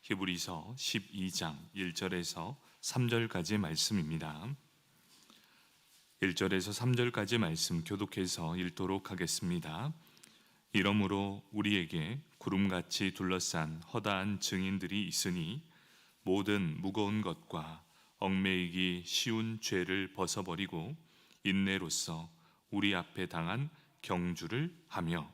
히브리서 12장 1절에서 3절까지의 말씀입니다. 1절에서 3절까지의 말씀 교독해서 읽도록 하겠습니다. 이러므로 우리에게 구름같이 둘러싼 허다한 증인들이 있으니 모든 무거운 것과 얽매이기 쉬운 죄를 벗어버리고 인내로써 우리 앞에 당한 경주를 하며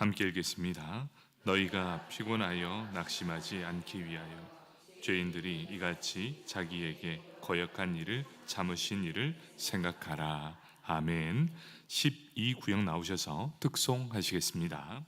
함께 읽겠습니다. 너희가 피곤하여 낙심하지 않기 위하여 죄인들이 이같이 자기에게 거역한 일을 참으신 일을 생각하라. 아멘. 12구역 나오셔서 특송하시겠습니다.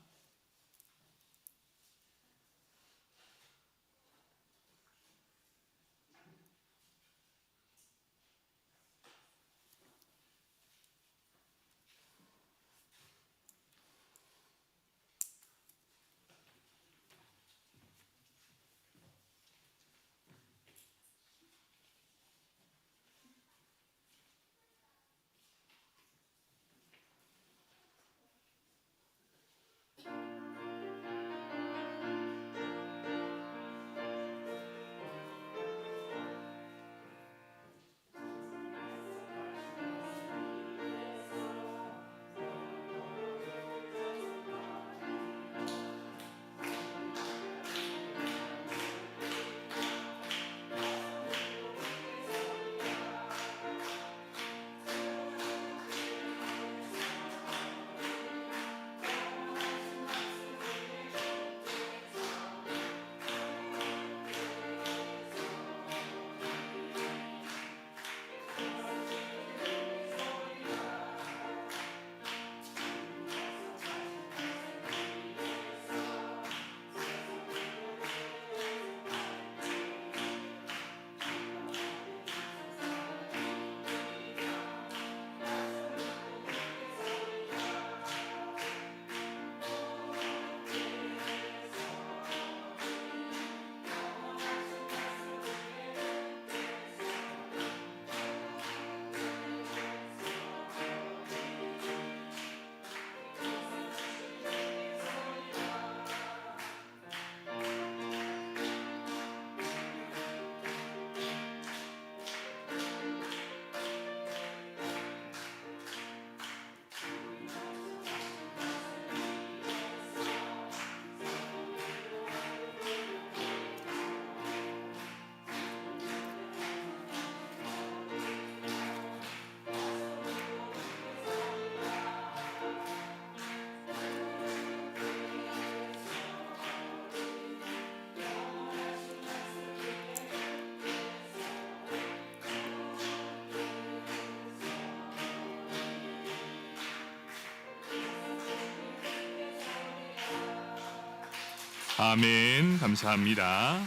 아멘. 감사합니다.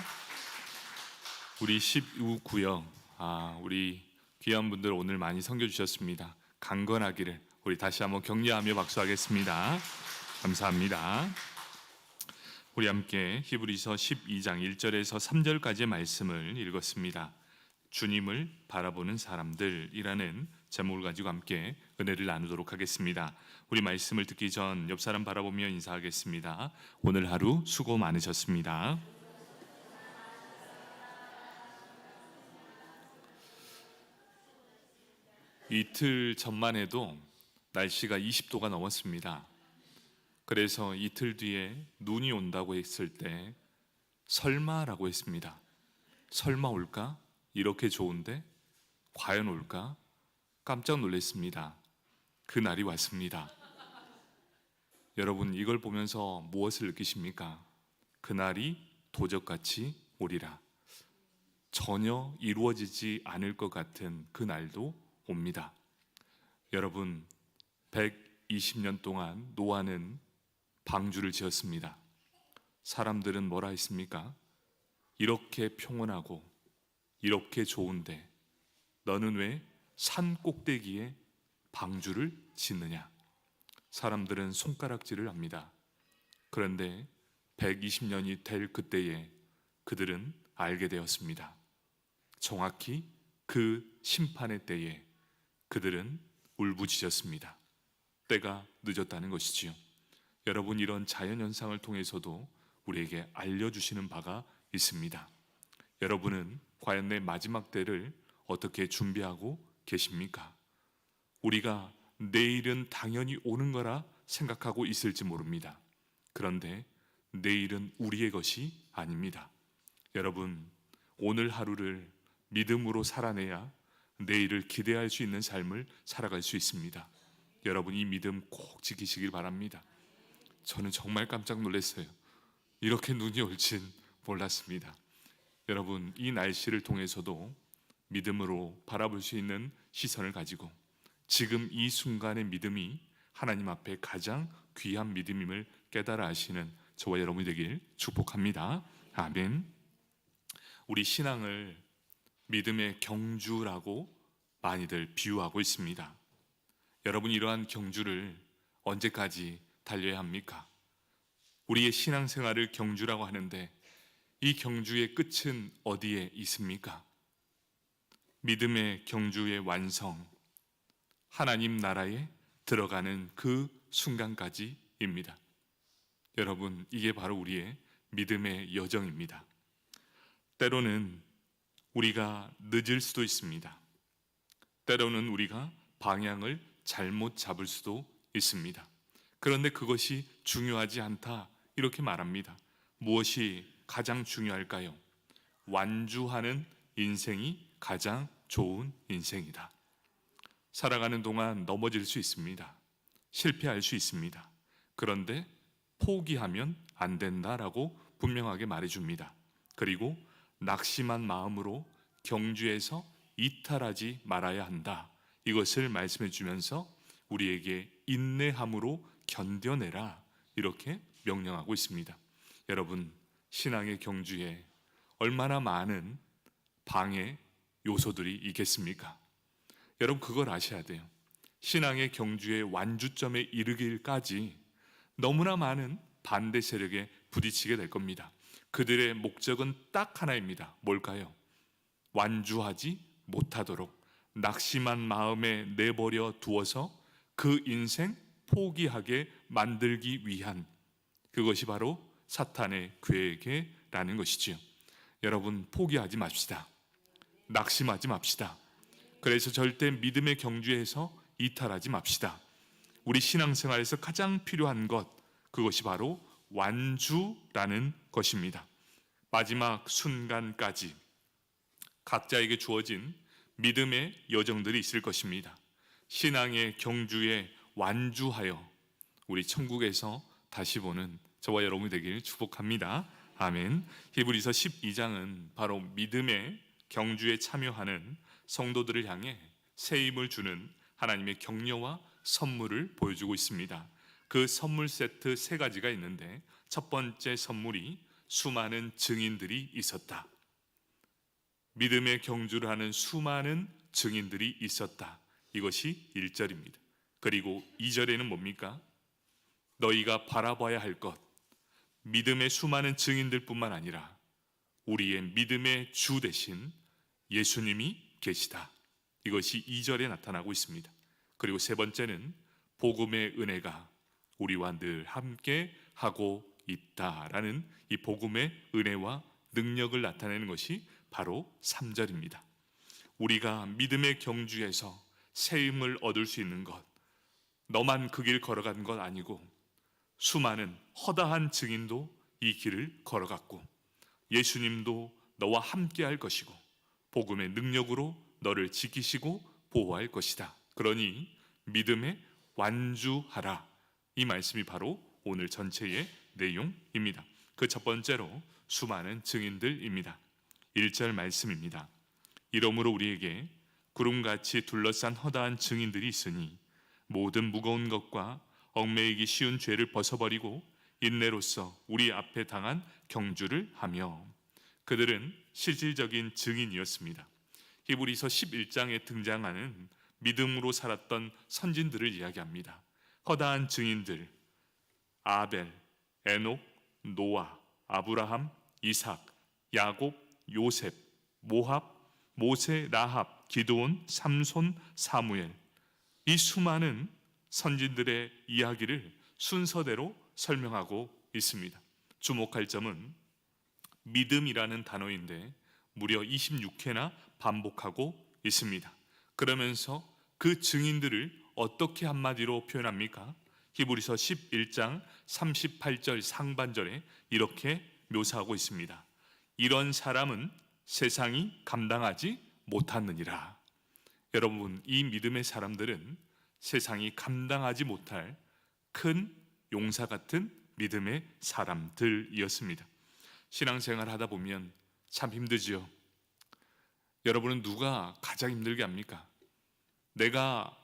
우리 12구역 우리 귀한 분들 오늘 많이 섬겨주셨습니다. 강건하기를 우리 다시 한번 격려하며 박수하겠습니다. 감사합니다. 우리 함께 히브리서 12장 1절에서 3절까지의 말씀을 읽었습니다. 주님을 바라보는 사람들이라는 제목을 가지고 함께 은혜를 나누도록 하겠습니다. 우리 말씀을 듣기 전 옆 사람 바라보며 인사하겠습니다. 오늘 하루 수고 많으셨습니다. 이틀 전만 해도 날씨가 20도가 넘었습니다. 그래서 이틀 뒤에 눈이 온다고 했을 때 설마라고 했습니다. 설마 올까? 이렇게 좋은데 과연 올까? 깜짝 놀랐습니다. 그 날이 왔습니다. 여러분 이걸 보면서 무엇을 느끼십니까? 그날이 도적같이 오리라. 전혀 이루어지지 않을 것 같은 그 날도 옵니다. 여러분 120년 동안 노아는 방주를 지었습니다. 사람들은 뭐라 했습니까? 이렇게 평온하고 이렇게 좋은데 너는 왜 산 꼭대기에 방주를 짓느냐? 사람들은 손가락질을 합니다. 그런데 120년이 될 그때에 그들은 알게 되었습니다. 정확히 그 심판의 때에 그들은 울부짖었습니다. 때가 늦었다는 것이지요. 여러분, 이런 자연현상을 통해서도 우리에게 알려주시는 바가 있습니다. 여러분은 과연 내 마지막 때를 어떻게 준비하고 계십니까? 우리가 내일은 당연히 오는 거라 생각하고 있을지 모릅니다. 그런데 내일은 우리의 것이 아닙니다. 여러분, 오늘 하루를 믿음으로 살아내야 내일을 기대할 수 있는 삶을 살아갈 수 있습니다. 여러분, 이 믿음 꼭 지키시길 바랍니다. 저는 정말 깜짝 놀랐어요. 이렇게 눈이 올 줄 몰랐습니다. 여러분, 이 날씨를 통해서도 믿음으로 바라볼 수 있는 시선을 가지고 지금 이 순간의 믿음이 하나님 앞에 가장 귀한 믿음임을 깨달아 하시는 저와 여러분이 되길 축복합니다. 아멘. 우리 신앙을 믿음의 경주라고 많이들 비유하고 있습니다. 여러분, 이러한 경주를 언제까지 달려야 합니까? 우리의 신앙생활을 경주라고 하는데 이 경주의 끝은 어디에 있습니까? 믿음의 경주의 완성, 하나님 나라에 들어가는 그 순간까지입니다. 여러분, 이게 바로 우리의 믿음의 여정입니다. 때로는 우리가 늦을 수도 있습니다. 때로는 우리가 방향을 잘못 잡을 수도 있습니다. 그런데 그것이 중요하지 않다, 이렇게 말합니다. 무엇이 가장 중요할까요? 완주하는 인생이 가장 좋은 인생이다. 살아가는 동안 넘어질 수 있습니다. 실패할 수 있습니다. 그런데 포기하면 안 된다라고 분명하게 말해줍니다. 그리고 낙심한 마음으로 경주에서 이탈하지 말아야 한다, 이것을 말씀해 주면서 우리에게 인내함으로 견뎌내라, 이렇게 명령하고 있습니다. 여러분, 신앙의 경주에 얼마나 많은 방해 요소들이 있겠습니까? 여러분, 그걸 아셔야 돼요. 신앙의 경주의 완주점에 이르기까지 너무나 많은 반대 세력에 부딪히게 될 겁니다. 그들의 목적은 딱 하나입니다. 뭘까요? 완주하지 못하도록 낙심한 마음에 내버려 두어서 그 인생 포기하게 만들기 위한, 그것이 바로 사탄의 계획이라는 것이지요. 여러분, 포기하지 맙시다. 낙심하지 맙시다. 그래서 절대 믿음의 경주에서 이탈하지 맙시다. 우리 신앙생활에서 가장 필요한 것, 그것이 바로 완주라는 것입니다. 마지막 순간까지 각자에게 주어진 믿음의 여정들이 있을 것입니다. 신앙의 경주에 완주하여 우리 천국에서 다시 보는 저와 여러분이 되길 축복합니다. 아멘. 히브리서 12장은 바로 믿음의 경주에 참여하는 성도들을 향해 새 힘을 주는 하나님의 격려와 선물을 보여주고 있습니다. 그 선물 세트 세 가지가 있는데, 첫 번째 선물이 수많은 증인들이 있었다. 믿음의 경주를 하는 수많은 증인들이 있었다. 이것이 1절입니다. 그리고 2절에는 뭡니까? 너희가 바라봐야 할 것, 믿음의 수많은 증인들뿐만 아니라 우리의 믿음의 주 되신 예수님이 계시다. 이것이 2절에 나타나고 있습니다. 그리고 세 번째는 복음의 은혜가 우리와 늘 함께 하고 있다라는 이 복음의 은혜와 능력을 나타내는 것이 바로 3절입니다. 우리가 믿음의 경주에서 새 힘을 얻을 수 있는 것, 너만 그 길 걸어간 것 아니고 수많은 허다한 증인도 이 길을 걸어갔고 예수님도 너와 함께 할 것이고 복음의 능력으로 너를 지키시고 보호할 것이다. 그러니 믿음에 완주하라, 이 말씀이 바로 오늘 전체의 내용입니다. 그 첫 번째로 수많은 증인들입니다. 1절 말씀입니다. 이러므로 우리에게 구름같이 둘러싼 허다한 증인들이 있으니 모든 무거운 것과 얽매이기 쉬운 죄를 벗어버리고 인내로써 우리 앞에 당한 경주를 하며. 그들은 실질적인 증인이었습니다. 히브리서 11장에 등장하는 믿음으로 살았던 선진들을 이야기합니다. 허다한 증인들, 아벨, 에녹, 노아, 아브라함, 이삭, 야곱, 요셉, 모합, 모세, 라합, 기드온, 삼손, 사무엘, 이 수많은 선진들의 이야기를 순서대로 설명하고 있습니다. 주목할 점은 믿음이라는 단어인데 무려 26회나 반복하고 있습니다. 그러면서 그 증인들을 어떻게 한마디로 표현합니까? 히브리서 11장 38절 상반절에 이렇게 묘사하고 있습니다. 이런 사람은 세상이 감당하지 못하느니라. 여러분, 이 믿음의 사람들은 세상이 감당하지 못할 큰 용사 같은 믿음의 사람들이었습니다. 신앙생활 하다 보면 참 힘들지요. 여러분은 누가 가장 힘들게 합니까? 내가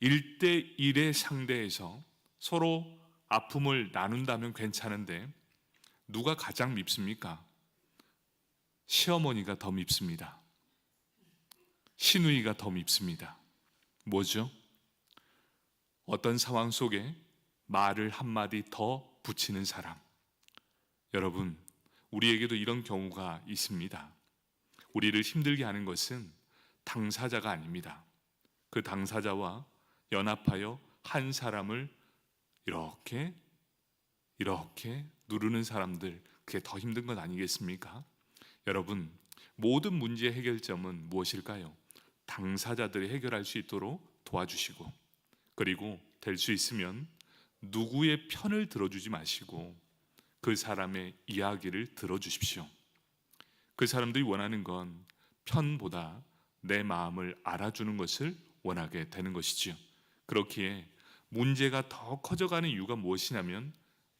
1대1의 상대에서 서로 아픔을 나눈다면 괜찮은데 누가 가장 밉습니까? 시어머니가 더 밉습니다. 시누이가 더 밉습니다. 뭐죠? 어떤 상황 속에 말을 한마디 더 붙이는 사람. 여러분, 우리에게도 이런 경우가 있습니다. 우리를 힘들게 하는 것은 당사자가 아닙니다. 그 당사자와 연합하여 한 사람을 이렇게 누르는 사람들, 그게 더 힘든 건 아니겠습니까? 여러분, 모든 문제의 해결점은 무엇일까요? 당사자들이 해결할 수 있도록 도와주시고, 그리고 될 수 있으면 누구의 편을 들어주지 마시고 그 사람의 이야기를 들어주십시오. 그 사람들이 원하는 건 편보다 내 마음을 알아주는 것을 원하게 되는 것이지요. 그렇기에 문제가 더 커져가는 이유가 무엇이냐면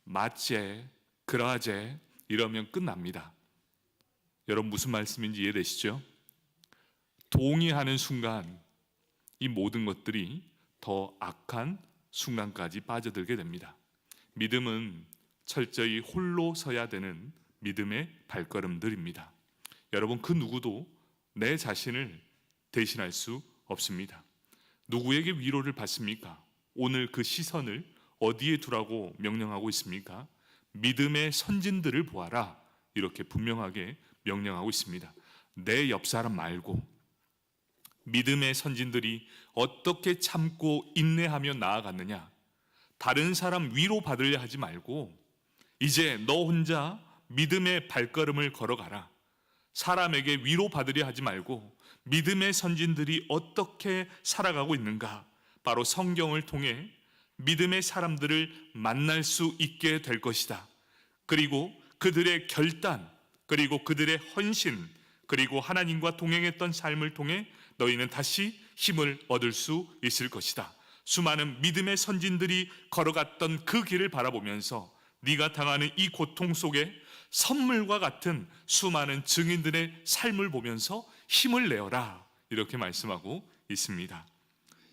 맞제, 그러하제 이러면 끝납니다. 여러분, 무슨 말씀인지 이해되시죠? 동의하는 순간 이 모든 것들이 더 악한 순간까지 빠져들게 됩니다. 믿음은 철저히 홀로 서야 되는 믿음의 발걸음들입니다. 여러분, 그 누구도 내 자신을 대신할 수 없습니다. 누구에게 위로를 받습니까? 오늘 그 시선을 어디에 두라고 명령하고 있습니까? 믿음의 선진들을 보아라, 이렇게 분명하게 명령하고 있습니다. 내 옆 사람 말고 믿음의 선진들이 어떻게 참고 인내하며 나아갔느냐, 다른 사람 위로 받으려 하지 말고 이제 너 혼자 믿음의 발걸음을 걸어가라. 사람에게 위로 받으려 하지 말고 믿음의 선진들이 어떻게 살아가고 있는가, 바로 성경을 통해 믿음의 사람들을 만날 수 있게 될 것이다. 그리고 그들의 결단, 그리고 그들의 헌신, 그리고 하나님과 동행했던 삶을 통해 너희는 다시 힘을 얻을 수 있을 것이다. 수많은 믿음의 선진들이 걸어갔던 그 길을 바라보면서 네가 당하는 이 고통 속에 선물과 같은 수많은 증인들의 삶을 보면서 힘을 내어라, 이렇게 말씀하고 있습니다.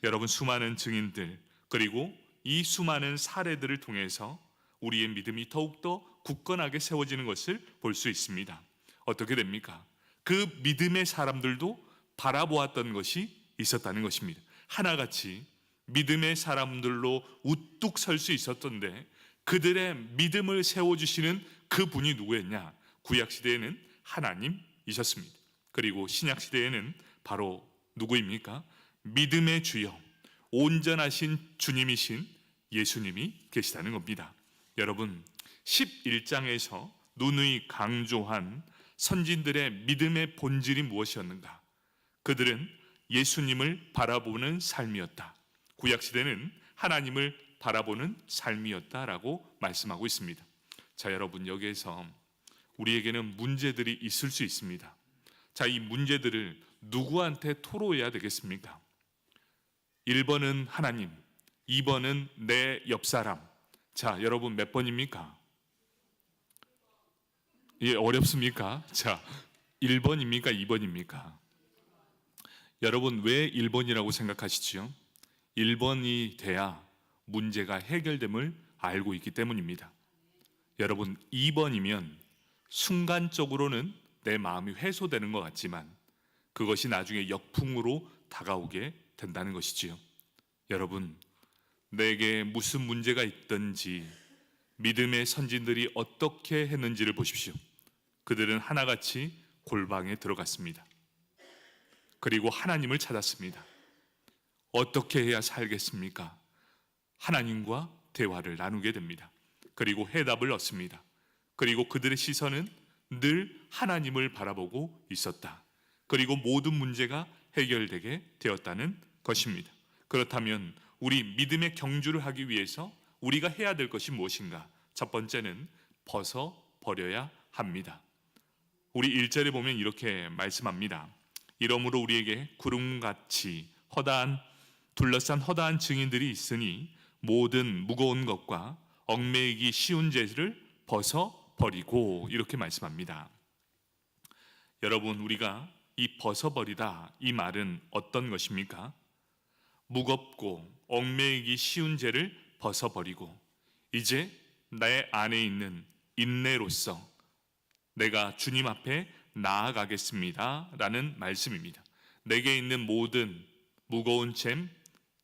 여러분, 수많은 증인들, 그리고 이 수많은 사례들을 통해서 우리의 믿음이 더욱더 굳건하게 세워지는 것을 볼 수 있습니다. 어떻게 됩니까? 그 믿음의 사람들도 바라보았던 것이 있었다는 것입니다. 하나같이 믿음의 사람들로 우뚝 설 수 있었던데 그들의 믿음을 세워주시는 그분이 누구였냐? 구약시대에는 하나님이셨습니다. 그리고 신약시대에는 바로 누구입니까? 믿음의 주여, 온전하신 주님이신 예수님이 계시다는 겁니다. 여러분, 11장에서 누누이 강조한 선진들의 믿음의 본질이 무엇이었는가? 그들은 예수님을 바라보는 삶이었다. 구약시대는 하나님을 바라보는 삶이었다라고 말씀하고 있습니다. 자, 여러분, 여기에서 우리에게는 문제들이 있을 수 있습니다. 자, 이 문제들을 누구한테 토로해야 되겠습니까? 1번은 하나님, 2번은 내 옆사람. 자, 여러분, 몇 번입니까? 예, 어렵습니까? 자, 1번입니까? 2번입니까? 여러분, 왜 1번이라고 생각하시지요? 1번이 돼야 문제가 해결됨을 알고 있기 때문입니다. 여러분, 2번이면 순간적으로는 내 마음이 회소되는 것 같지만 그것이 나중에 역풍으로 다가오게 된다는 것이지요. 여러분, 내게 무슨 문제가 있든지 믿음의 선진들이 어떻게 했는지를 보십시오. 그들은 하나같이 골방에 들어갔습니다. 그리고 하나님을 찾았습니다. 어떻게 해야 살겠습니까? 하나님과 대화를 나누게 됩니다. 그리고 해답을 얻습니다. 그리고 그들의 시선은 늘 하나님을 바라보고 있었다. 그리고 모든 문제가 해결되게 되었다는 것입니다. 그렇다면 우리 믿음의 경주를 하기 위해서 우리가 해야 될 것이 무엇인가? 첫 번째는 벗어버려야 합니다. 우리 1절에 보면 이렇게 말씀합니다. 이러므로 우리에게 구름같이 둘러싼 허다한 증인들이 있으니 모든 무거운 것과 얽매이기 쉬운 죄를 벗어버리고, 이렇게 말씀합니다. 여러분, 우리가 이 벗어버리다, 이 말은 어떤 것입니까? 무겁고 얽매이기 쉬운 죄를 벗어버리고 이제 내 안에 있는 인내로서 내가 주님 앞에 나아가겠습니다 라는 말씀입니다. 내게 있는 모든 무거운 짐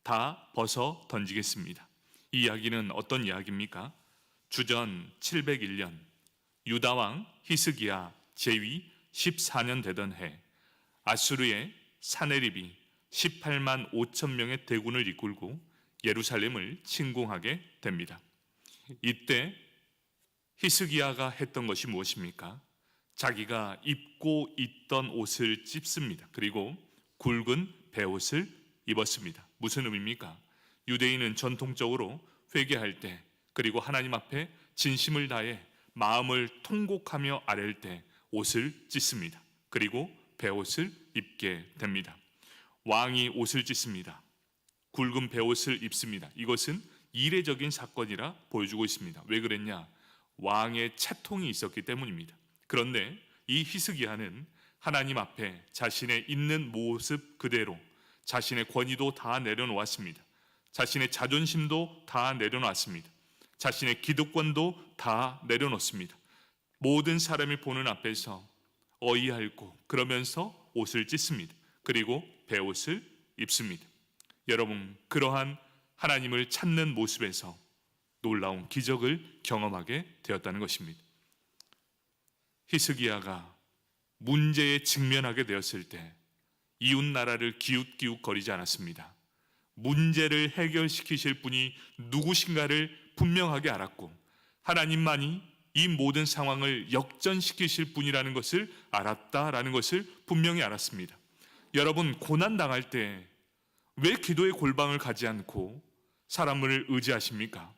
다 벗어 던지겠습니다. 이 이야기는 어떤 이야기입니까? 주전 701년 유다왕 히스기야 제위 14년 되던 해, 아수르의 사네립이 18만 5천 명의 대군을 이끌고 예루살렘을 침공하게 됩니다. 이때 히스기야가 했던 것이 무엇입니까? 자기가 입고 있던 옷을 찢습니다. 그리고 굵은 베옷을 입었습니다. 무슨 의미입니까? 유대인은 전통적으로 회개할 때, 그리고 하나님 앞에 진심을 다해 마음을 통곡하며 아랠 때 옷을 찢습니다. 그리고 베옷을 입게 됩니다. 왕이 옷을 찢습니다. 굵은 베옷을 입습니다. 이것은 이례적인 사건이라 보여주고 있습니다. 왜 그랬냐? 왕의 채통이 있었기 때문입니다. 그런데 이 히스기야는 하나님 앞에 자신의 있는 모습 그대로 자신의 권위도 다 내려놓았습니다. 자신의 자존심도 다 내려놨습니다. 자신의 기득권도 다 내려놓습니다. 모든 사람이 보는 앞에서 어이할고 그러면서 옷을 찢습니다. 그리고 베옷을 입습니다. 여러분, 그러한 하나님을 찾는 모습에서 놀라운 기적을 경험하게 되었다는 것입니다. 히스기야가 문제에 직면하게 되었을 때 이웃 나라를 기웃기웃거리지 않았습니다. 문제를 해결시키실 분이 누구신가를 분명하게 알았고 하나님만이 이 모든 상황을 역전시키실 분이라는 것을 알았다라는 것을 분명히 알았습니다. 여러분, 고난당할 때 왜 기도의 골방을 가지 않고 사람을 의지하십니까?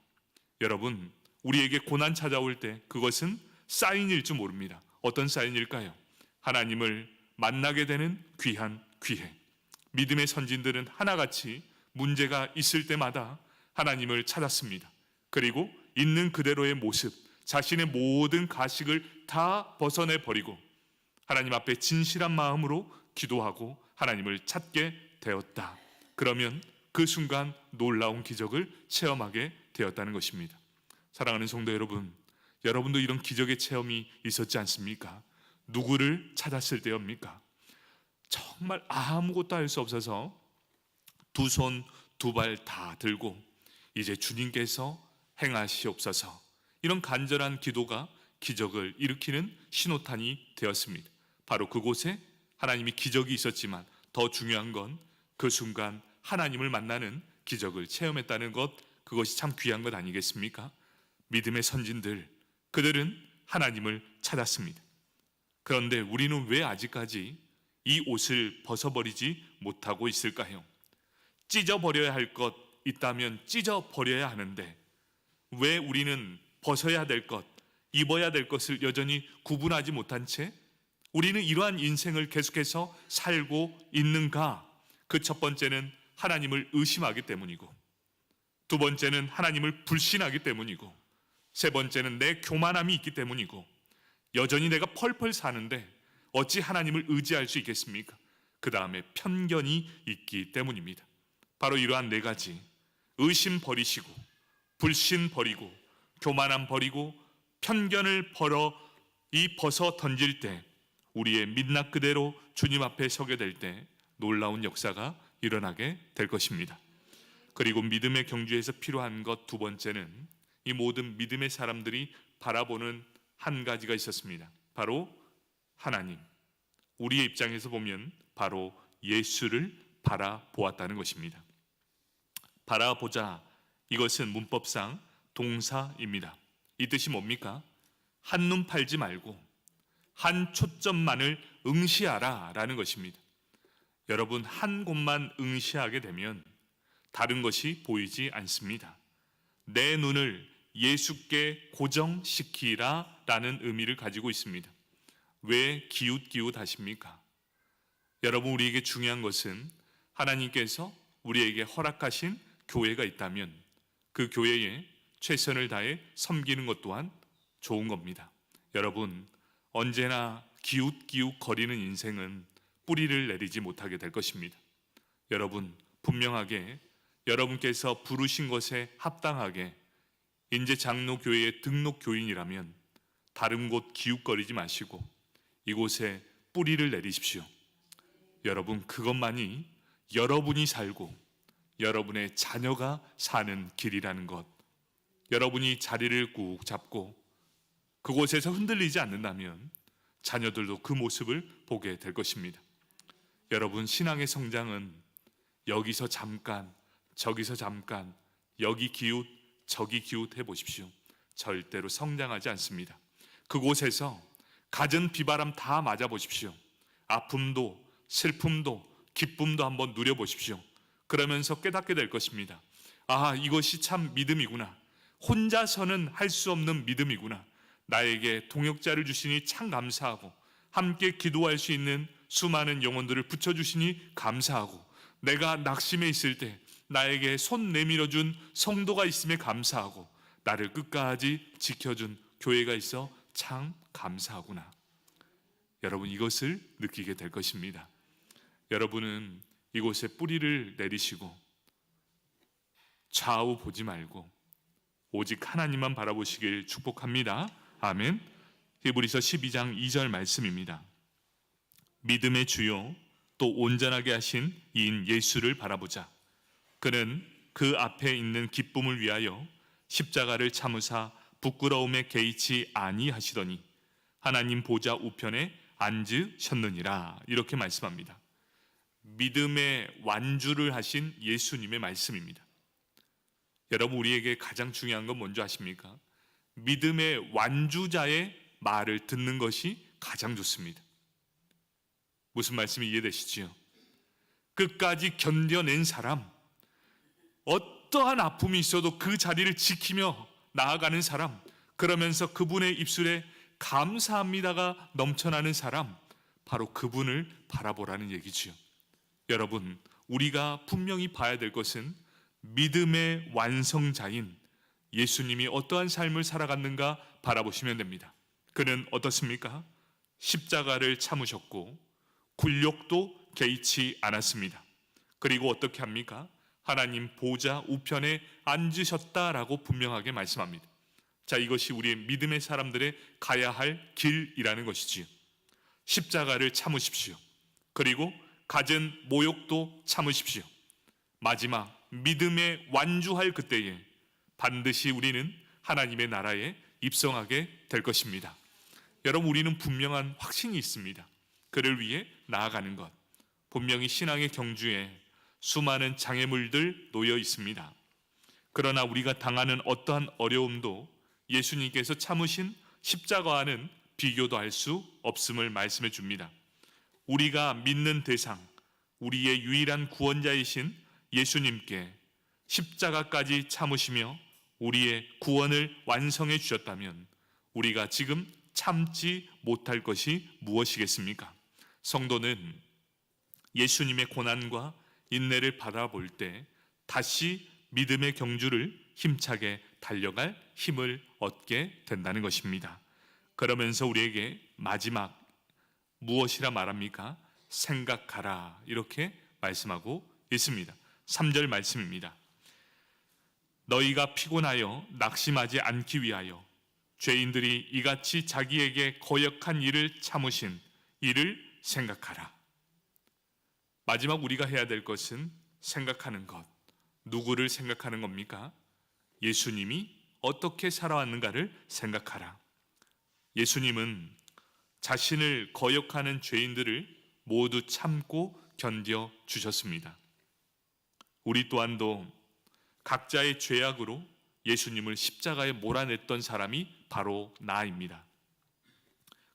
여러분, 우리에게 고난 찾아올 때 그것은 사인일 줄 모릅니다. 어떤 사인일까요? 하나님을 만나게 되는 귀한 기회. 믿음의 선진들은 하나같이 문제가 있을 때마다 하나님을 찾았습니다. 그리고 있는 그대로의 모습, 자신의 모든 가식을 다 벗어내버리고 하나님 앞에 진실한 마음으로 기도하고 하나님을 찾게 되었다. 그러면 그 순간 놀라운 기적을 체험하게 되었다는 것입니다. 사랑하는 성도 여러분, 여러분도 이런 기적의 체험이 있었지 않습니까? 누구를 찾았을 때입니까? 정말 아무것도 할 수 없어서 두 손 두 발 다 들고 이제 주님께서 행하시옵소서, 이런 간절한 기도가 기적을 일으키는 신호탄이 되었습니다. 바로 그곳에 하나님이 기적이 있었지만 더 중요한 건 그 순간 하나님을 만나는 기적을 체험했다는 것, 그것이 참 귀한 것 아니겠습니까? 믿음의 선진들, 그들은 하나님을 찾았습니다. 그런데 우리는 왜 아직까지 이 옷을 벗어버리지 못하고 있을까요? 찢어버려야 할 것 있다면 찢어버려야 하는데 왜 우리는 벗어야 될 것, 입어야 될 것을 여전히 구분하지 못한 채 우리는 이러한 인생을 계속해서 살고 있는가? 그 첫 번째는 하나님을 의심하기 때문이고, 두 번째는 하나님을 불신하기 때문이고, 세 번째는 내 교만함이 있기 때문이고, 여전히 내가 펄펄 사는데 어찌 하나님을 의지할 수 있겠습니까? 그 다음에 편견이 있기 때문입니다. 바로 이러한 네 가지, 의심 버리시고 불신 버리고 교만함 버리고 편견을 벗어 던질 때, 우리의 민낯 그대로 주님 앞에 서게 될 때 놀라운 역사가 일어나게 될 것입니다. 그리고 믿음의 경주에서 필요한 것 두 번째는 이 모든 믿음의 사람들이 바라보는 한 가지가 있었습니다. 바로 하나님, 우리의 입장에서 보면 바로 예수를 바라보았다는 것입니다. 바라보자, 이것은 문법상 동사입니다. 이 뜻이 뭡니까? 한눈 팔지 말고 한 초점만을 응시하라 라는 것입니다. 여러분, 한 곳만 응시하게 되면 다른 것이 보이지 않습니다. 내 눈을 예수께 고정시키라 라는 의미를 가지고 있습니다. 왜 기웃기웃하십니까? 여러분, 우리에게 중요한 것은 하나님께서 우리에게 허락하신 교회가 있다면 그 교회에 최선을 다해 섬기는 것 또한 좋은 겁니다. 여러분, 언제나 기웃기웃 거리는 인생은 뿌리를 내리지 못하게 될 것입니다. 여러분, 분명하게 여러분께서 부르신 것에 합당하게 인제장로교회의 등록 교인이라면 다른 곳 기웃거리지 마시고 이곳에 뿌리를 내리십시오. 여러분, 그것만이 여러분이 살고 여러분의 자녀가 사는 길이라는 것, 여러분이 자리를 꾹 잡고 그곳에서 흔들리지 않는다면 자녀들도 그 모습을 보게 될 것입니다. 여러분, 신앙의 성장은 여기서 잠깐, 저기서 잠깐, 여기 기웃, 저기 기웃 해보십시오. 절대로 성장하지 않습니다. 그곳에서 갖은 비바람 다 맞아보십시오. 아픔도 슬픔도 기쁨도 한번 누려보십시오. 그러면서 깨닫게 될 것입니다. 아, 이것이 참 믿음이구나. 혼자서는 할 수 없는 믿음이구나. 나에게 동역자를 주시니 참 감사하고 함께 기도할 수 있는 수많은 영혼들을 붙여주시니 감사하고 내가 낙심해 있을 때 나에게 손 내밀어준 성도가 있음에 감사하고 나를 끝까지 지켜준 교회가 있어 참 감사하구나. 여러분, 이것을 느끼게 될 것입니다. 여러분은 이곳에 뿌리를 내리시고 좌우 보지 말고 오직 하나님만 바라보시길 축복합니다. 아멘. 히브리서 12장 2절 말씀입니다. 믿음의 주요 또 온전하게 하신 이인 예수를 바라보자. 그는 그 앞에 있는 기쁨을 위하여 십자가를 참으사 부끄러움에 개의치 아니하시더니 하나님 보좌 우편에 앉으셨느니라. 이렇게 말씀합니다. 믿음의 완주를 하신 예수님의 말씀입니다. 여러분, 우리에게 가장 중요한 건 뭔지 아십니까? 믿음의 완주자의 말을 듣는 것이 가장 좋습니다. 무슨 말씀이 이해되시지요? 끝까지 견뎌낸 사람, 어떠한 아픔이 있어도 그 자리를 지키며 나아가는 사람, 그러면서 그분의 입술에 감사합니다가 넘쳐나는 사람, 바로 그분을 바라보라는 얘기지요. 여러분, 우리가 분명히 봐야 될 것은 믿음의 완성자인 예수님이 어떠한 삶을 살아갔는가 바라보시면 됩니다. 그는 어떻습니까? 십자가를 참으셨고 굴욕도 개의치 않았습니다. 그리고 어떻게 합니까? 하나님 보좌 우편에 앉으셨다라고 분명하게 말씀합니다. 자, 이것이 우리의 믿음의 사람들의 가야 할 길이라는 것이지요. 십자가를 참으십시오. 그리고 갖은 모욕도 참으십시오. 마지막 믿음에 완주할 그때에 반드시 우리는 하나님의 나라에 입성하게 될 것입니다. 여러분, 우리는 분명한 확신이 있습니다. 그를 위해 나아가는 것. 분명히 신앙의 경주에 수많은 장애물들 놓여 있습니다. 그러나 우리가 당하는 어떠한 어려움도 예수님께서 참으신 십자가와는 비교도 할 수 없음을 말씀해 줍니다. 우리가 믿는 대상, 우리의 유일한 구원자이신 예수님께 십자가까지 참으시며 우리의 구원을 완성해 주셨다면 우리가 지금 참지 못할 것이 무엇이겠습니까? 성도는 예수님의 고난과 인내를 바라볼 때 다시 믿음의 경주를 힘차게 달려갈 힘을 얻게 된다는 것입니다. 그러면서 우리에게 마지막 무엇이라 말합니까? 생각하라, 이렇게 말씀하고 있습니다. 3절 말씀입니다. 너희가 피곤하여 낙심하지 않기 위하여 죄인들이 이같이 자기에게 거역한 일을 참으신 이를 생각하라. 마지막 우리가 해야 될 것은 생각하는 것. 누구를 생각하는 겁니까? 예수님이 어떻게 살아왔는가를 생각하라. 예수님은 자신을 거역하는 죄인들을 모두 참고 견뎌 주셨습니다. 우리 또한도 각자의 죄악으로 예수님을 십자가에 몰아냈던 사람이 바로 나입니다.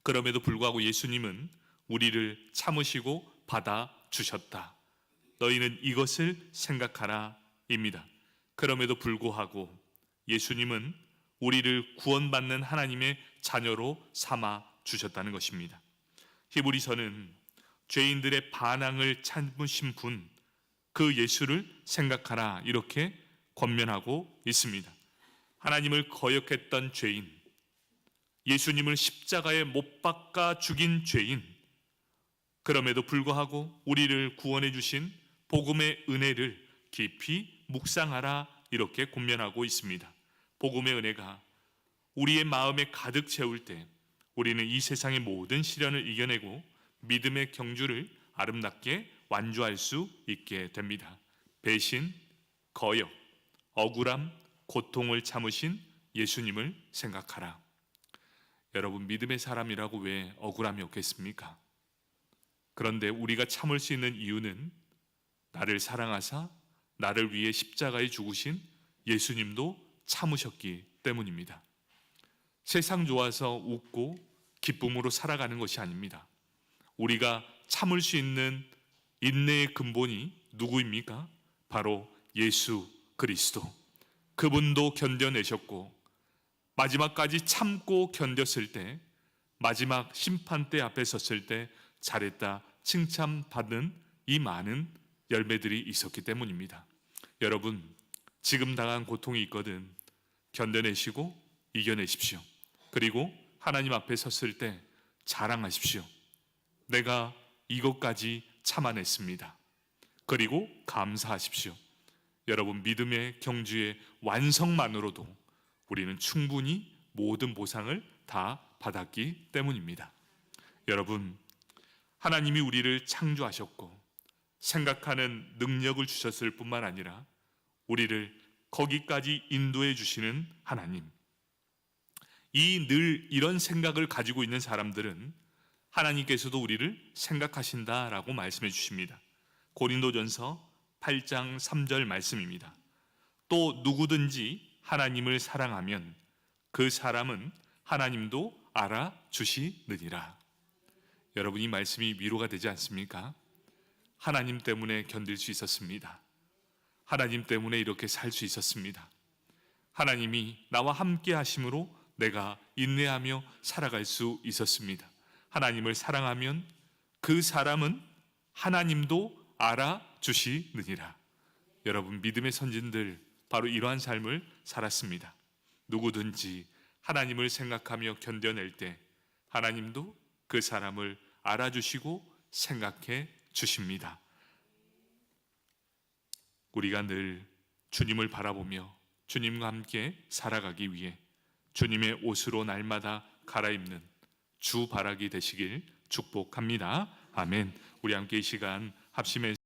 그럼에도 불구하고 예수님은 우리를 참으시고 받아 주셨다. 너희는 이것을 생각하라 입니다. 그럼에도 불구하고 예수님은 우리를 구원받는 하나님의 자녀로 삼아 주셨다는 것입니다. 히브리서는 죄인들의 반항을 참으신 분, 그 예수를 생각하라 이렇게 권면하고 있습니다. 하나님을 거역했던 죄인, 예수님을 십자가에 못 박아 죽인 죄인, 그럼에도 불구하고 우리를 구원해 주신 복음의 은혜를 깊이 묵상하라 이렇게 권면하고 있습니다. 복음의 은혜가 우리의 마음에 가득 채울 때 우리는 이 세상의 모든 시련을 이겨내고 믿음의 경주를 아름답게 완주할 수 있게 됩니다. 배신, 거역, 억울함, 고통을 참으신 예수님을 생각하라. 여러분, 믿음의 사람이라고 왜 억울함이 없겠습니까? 그런데 우리가 참을 수 있는 이유는 나를 사랑하사 나를 위해 십자가에 죽으신 예수님도 참으셨기 때문입니다. 세상 좋아서 웃고 기쁨으로 살아가는 것이 아닙니다. 우리가 참을 수 있는 인내의 근본이 누구입니까? 바로 예수 그리스도. 그분도 견뎌내셨고 마지막까지 참고 견뎠을 때, 마지막 심판대 앞에 섰을 때 잘했다 칭찬받는 이 많은 열매들이 있었기 때문입니다. 여러분, 지금 당한 고통이 있거든 견뎌내시고 이겨내십시오. 그리고 하나님 앞에 섰을 때 자랑하십시오. 내가 이것까지 참아냈습니다. 그리고 감사하십시오. 여러분, 믿음의 경주의 완성만으로도 우리는 충분히 모든 보상을 다 받았기 때문입니다. 여러분, 하나님이 우리를 창조하셨고 생각하는 능력을 주셨을 뿐만 아니라 우리를 거기까지 인도해 주시는 하나님, 이 늘 이런 생각을 가지고 있는 사람들은 하나님께서도 우리를 생각하신다라고 말씀해 주십니다. 고린도전서 8장 3절 말씀입니다. 또 누구든지 하나님을 사랑하면 그 사람은 하나님도 알아주시느니라. 여러분, 이 말씀이 위로가 되지 않습니까? 하나님 때문에 견딜 수 있었습니다. 하나님 때문에 이렇게 살 수 있었습니다. 하나님이 나와 함께 하심으로 내가 인내하며 살아갈 수 있었습니다. 하나님을 사랑하면 그 사람은 하나님도 알아주시느니라. 여러분, 믿음의 선진들 바로 이러한 삶을 살았습니다. 누구든지 하나님을 생각하며 견뎌낼 때 하나님도 그 사람을 알아주시고 생각해 주십니다. 우리가 늘 주님을 바라보며 주님과 함께 살아가기 위해 주님의 옷으로 날마다 갈아입는 주 바라기 되시길 축복합니다. 아멘. 우리 함께 이 시간 합심해